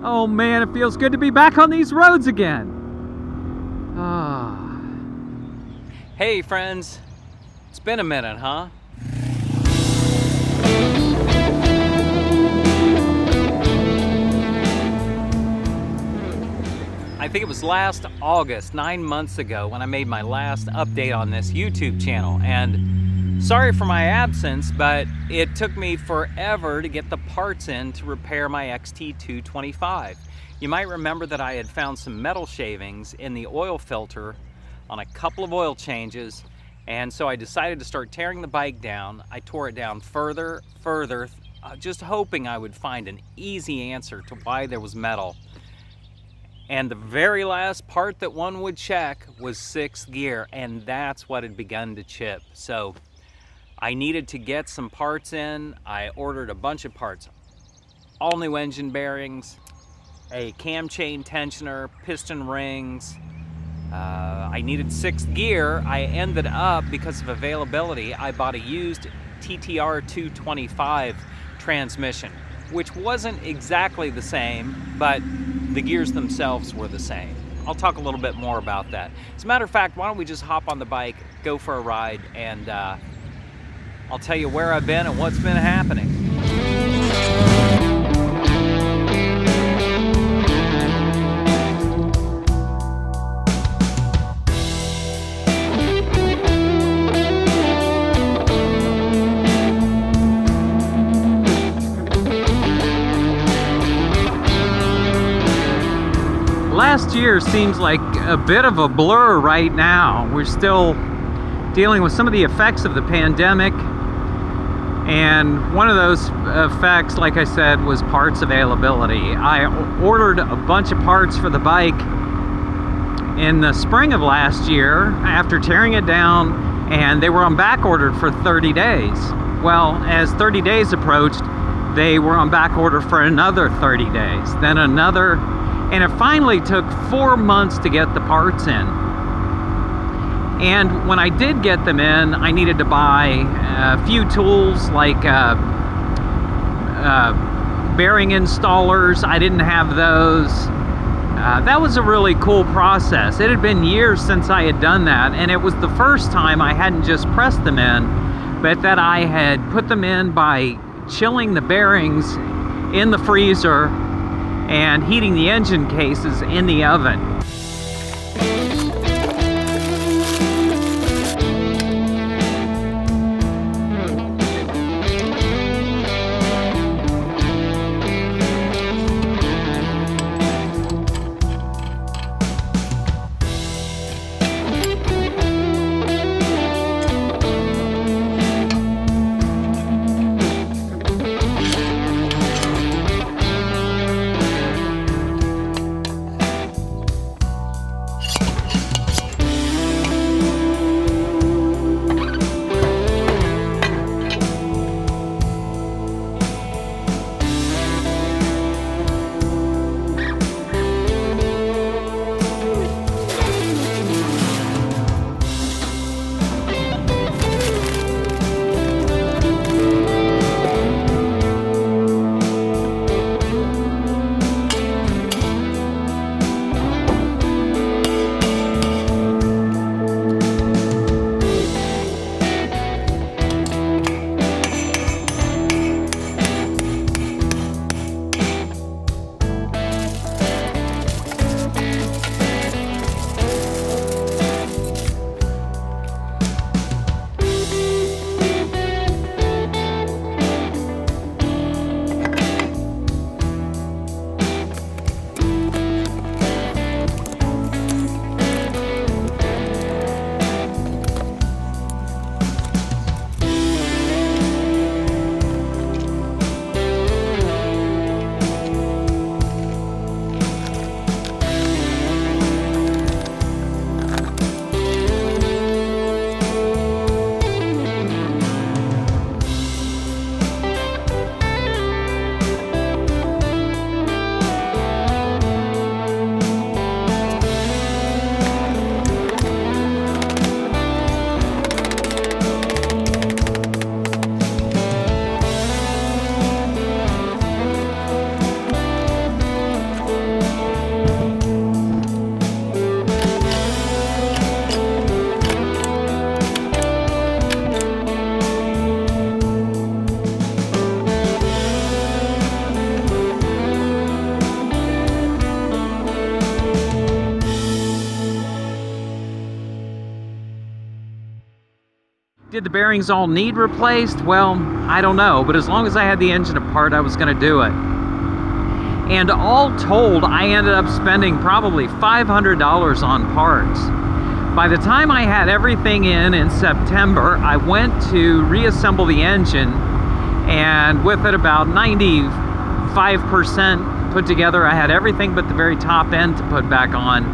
Oh man, it feels good to be back on these roads again. Hey friends, it's been a minute, huh? I think it was last August, 9 months ago, when I made my last update on this YouTube channel. And sorry for my absence, but it took me forever to get the parts in to repair my XT225. You might remember that I had found some metal shavings in the oil filter on a couple of oil changes, and so I decided to start tearing the bike down. I tore it down further, just hoping I would find an easy answer to why there was metal. And the very last part that one would check was 6th gear, and that's what had begun to chip. So I needed to get some parts in. I ordered a bunch of parts, all new engine bearings, a cam chain tensioner, piston rings. I needed 6th gear. I ended up, because of availability, I bought a used TR225 transmission, which wasn't exactly the same, but the gears themselves were the same. I'll talk a little bit more about that. As a matter of fact, why don't we just hop on the bike, go for a ride, and I'll tell you where I've been and what's been happening. Last year seems like a bit of a blur right now. We're still dealing with some of the effects of the pandemic, and one of those effects, like I said, was parts availability. I ordered a bunch of parts for the bike in the spring of last year after tearing it down, and they were on back order for 30 days. Well, as 30 days approached, they were on back order for another 30 days, then another. And it finally took 4 months to get the parts in. And when I did get them in, I needed to buy a few tools like bearing installers. I didn't have those. That was a really cool process. It had been years since I had done that, and it was the first time I hadn't just pressed them in, but that I had put them in by chilling the bearings in the freezer and heating the engine cases in the oven. Did the bearings all need replaced? Well, I don't know, but as long as I had the engine apart, I was going to do it. And all told, I ended up spending probably $500 on parts. By the time I had everything in September, I went to reassemble the engine, and with it about 95% put together, I had everything but the very top end to put back on.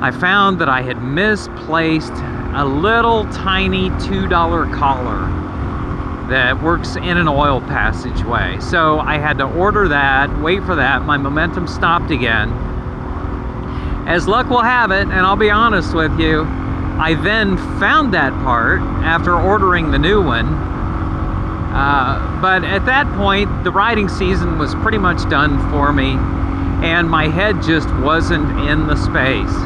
I found that I had misplaced a little tiny $2 collar that works in an oil passageway. So I had to order that, wait for that. My momentum stopped again. As luck will have it, and I'll be honest with you, I then found that part after ordering the new one. But at that point, the riding season was pretty much done for me, and my head just wasn't in the space.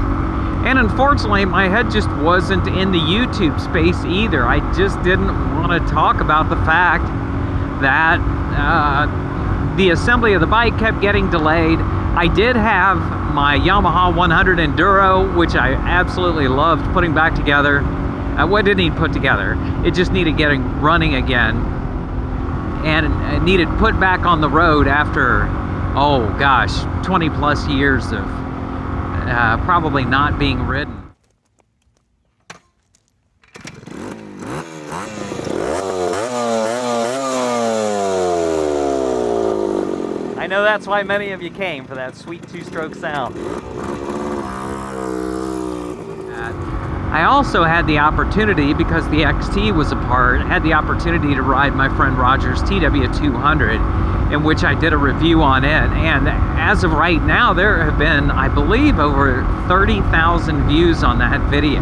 And unfortunately, my head just wasn't in the YouTube space either. I just didn't want to talk about the fact that the assembly of the bike kept getting delayed. I did have my Yamaha 100 Enduro, which I absolutely loved putting back together. What did it need put together? It just needed getting running again. And it needed put back on the road after, oh gosh, 20 plus years of probably not being ridden. I know that's why many of you came, for that sweet two-stroke sound. I also had the opportunity, because the XT was apart, had the opportunity to ride my friend Roger's TW200, in which I did a review on it. And as of right now, there have been, I believe, over 30,000 views on that video.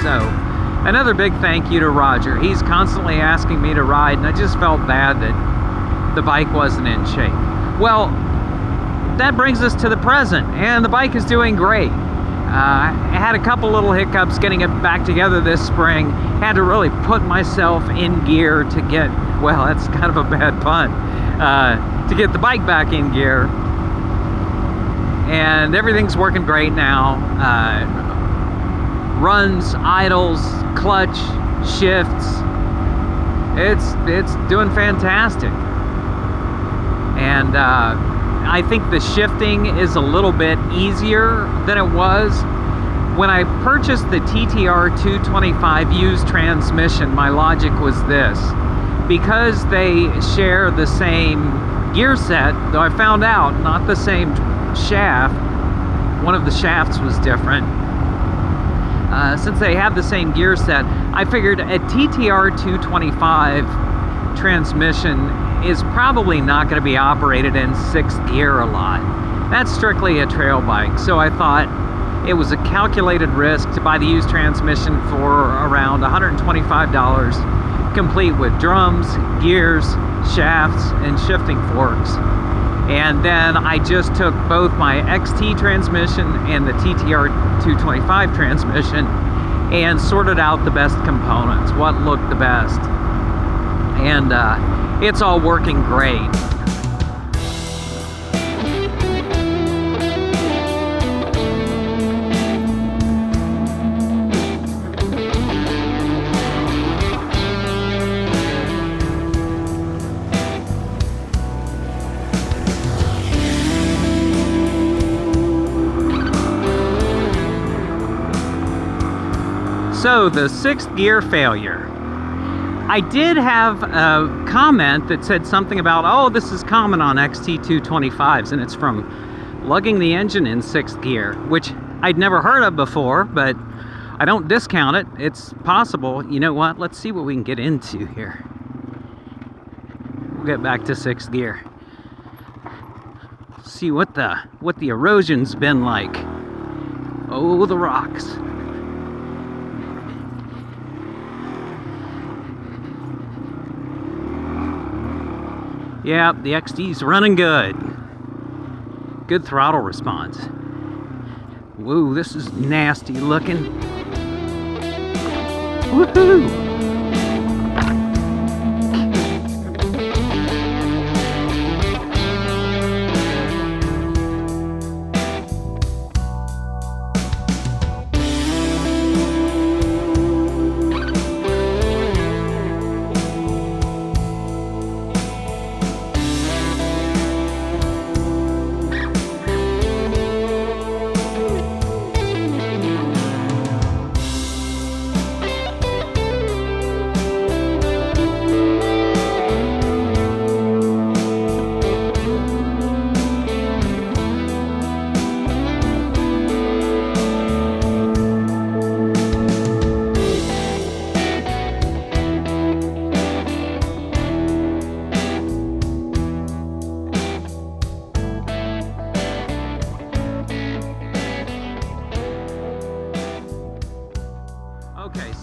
So, another big thank you to Roger. He's constantly asking me to ride, and I just felt bad that the bike wasn't in shape. Well, that brings us to the present, and the bike is doing great. I had a couple little hiccups getting it back together this spring. Had to really put myself in gear to get, well, that's kind of a bad pun, to get the bike back in gear. And everything's working great now. Runs, idles, clutch, shifts. It's doing fantastic. And I think the shifting is a little bit easier than it was. When I purchased the TTR225 used transmission, my logic was this. Because they share the same gear set, though I found out not the same shaft, one of the shafts was different. Since they have the same gear set, I figured a TTR225 transmission is probably not going to be operated in 6th gear a lot. That's strictly a trail bike, so I thought it was a calculated risk to buy the used transmission for around $125, complete with drums, gears, shafts, and shifting forks. And then I just took both my XT transmission and the TTR225 transmission and sorted out the best components, what looked the best. And it's all working great. So, the 6th gear failure. I did have a comment that said something about, oh, this is common on XT225s, and it's from lugging the engine in 6th gear, which I'd never heard of before, but I don't discount it. It's possible. You know what? Let's see what we can get into here. We'll get back to 6th gear. See what the erosion's been like. Oh, the rocks. Yeah, the XT's running good. Good throttle response. Whoa, this is nasty looking. Woohoo!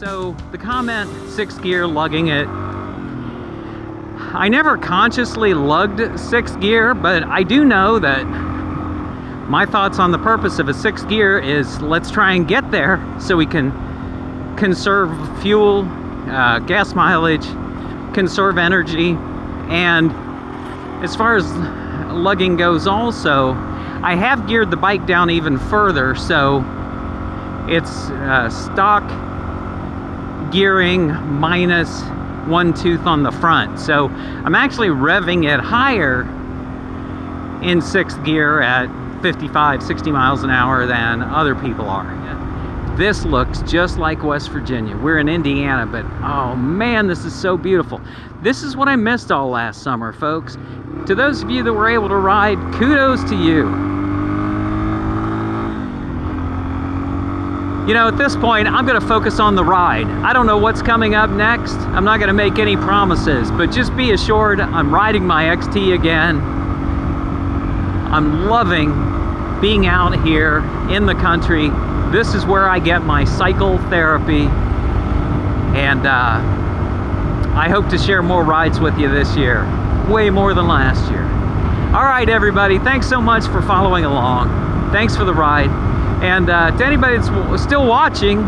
So the comment 6th gear, lugging it. I never consciously lugged 6th gear, but I do know that my thoughts on the purpose of a 6th gear is let's try and get there so we can conserve fuel, gas mileage, conserve energy. And as far as lugging goes also, I have geared the bike down even further, so it's stock gearing minus 1 tooth on the front. So I'm actually revving it higher in 6th gear at 55, 60 miles an hour than other people are. This looks just like West Virginia. We're in Indiana, but oh man, this is so beautiful. This is what I missed all last summer, folks. To those of you that were able to ride, kudos to you. You know, at this point, I'm gonna focus on the ride. I don't know what's coming up next. I'm not gonna make any promises, but just be assured I'm riding my XT again. I'm loving being out here in the country. This is where I get my cycle therapy. And I hope to share more rides with you this year. Way more than last year. All right, everybody, thanks so much for following along. Thanks for the ride. And to anybody that's still watching,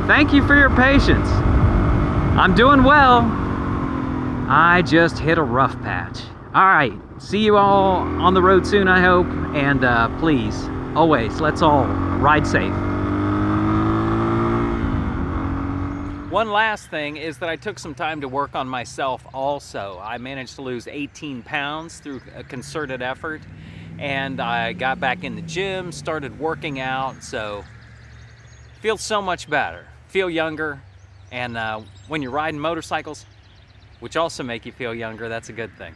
thank you for your patience. I'm doing well. I just hit a rough patch. All right, see you all on the road soon, I hope. And please, always, let's all ride safe. One last thing is that I took some time to work on myself also. I managed to lose 18 pounds through a concerted effort. And I got back in the gym, started working out, so feel so much better, feel younger, and when you're riding motorcycles, which also make you feel younger, that's a good thing.